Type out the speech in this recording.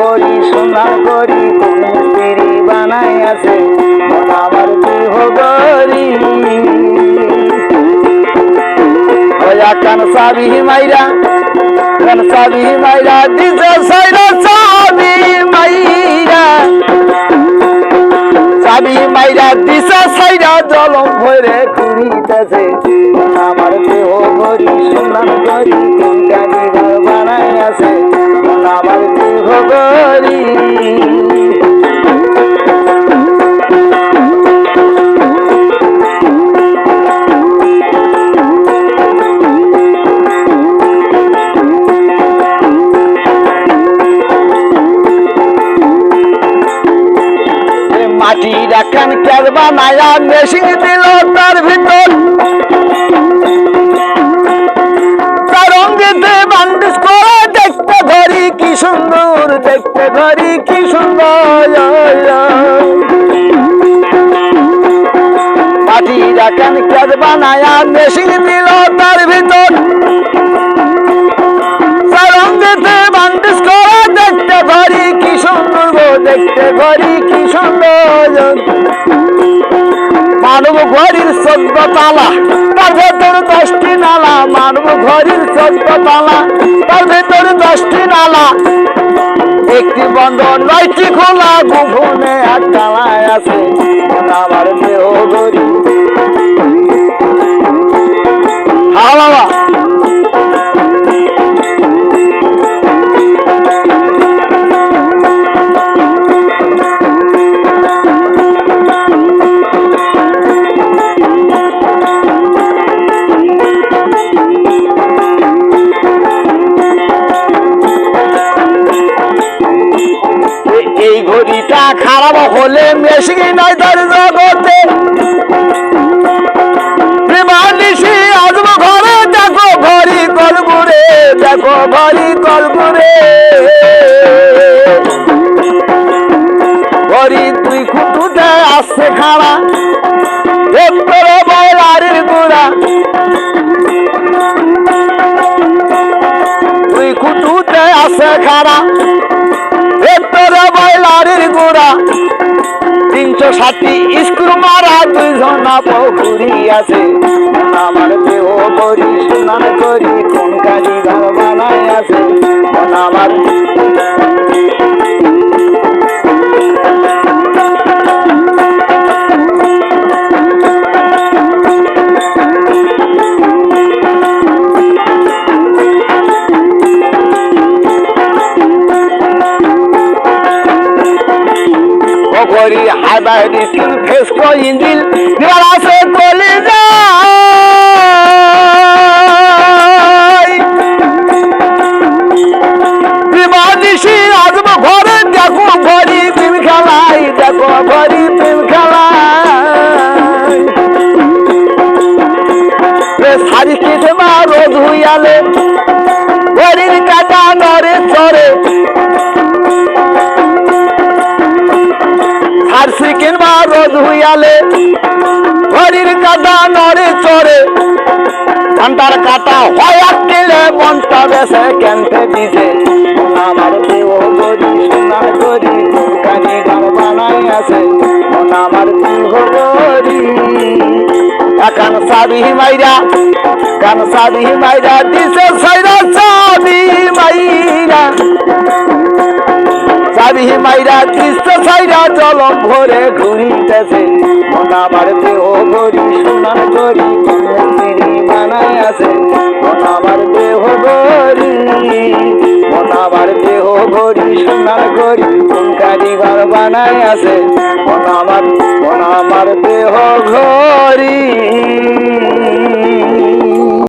গরি সোনার গরি কোন মিস্ত্রি বানাই আছে মন আমার দেহ গরি ওয়া কান সাবি মাইরা দিছে সাইরা চাবি মাইরা দিছে সাইরা জলম ভরে ঘুরিতেছে আমার দেহ গরি সোনার গরি কোন কারিগর বানাই আছে আমার দেহ গরি মাটি রাখান কের বানায়া মেশিন দিল তার ভিতর রঙ্গিতে বান্ডিস করে দেখতে ধরি কি সুন্দর মাটি রাখান কের বানায়া মেশিন দিল তার ভিতর রঙ্গিতে বান্ডিস করে দেখতে ধরি কি সুন্দর কি সুন্দর মানব ঘরের 14 তালা তার ভেতর 10টি নালা মানব ঘরের 14 তালা তার ভেতর 10টি নালা একটি বন্ধ 9টি খোলা গোপনে এক তালায় আছে আমার দেহ গরি বাবা এই ঘড়িটা খারাপ হলে মেশিন নাই তার জগতে প্রেমানিসি আসবো ঘরে দেখো ঘড়ি কলগুরে ঘড়ি তুই খুঁটুতে আসছে খাড়া এরপর বয়লারির গুড়া তুই খুঁটুতে আসছে খাড়া বয়লারির গোড়া 360 স্ক্রু মারা 2 জনা পুকুরি আছে আমার দেহ গরি সোনার গরি কোন কারিগর বানাই আছে আমার গরি হাইবাইড স্কিল ফেসকো ইঞ্জিল নিবার আছে কলি যায় বিবাদিসি আসবো ঘরে দেখো ঘরি প্রেম খেলাই শাড়ি কেটে বা রোদ হইয়ালে ঘরির কাটা নরে চরে সিকিন বা রোদ হইয়ালে ঘড়ির কাটা নড়ে চড়ে ঘন্টার কাটা হয় দিলে মনটা বেসে কেনতে দিছে আমার দেহ গরি সোনার গরি কোন কারিগর বানাই আছে আমার দেহ গরি কান সাবি মাইরা দিছে সাইরা চাবি মাইরা দৃশ্য সাইরা জলম ভরে ঘুরিতেছে আমার দেহ গরি সোনার গরি কোন মিস্ত্রি বানাই আছে আমার দেহ গরি সোনার গরি কোন কারিগর বানাই আছে আমার দেহ গরি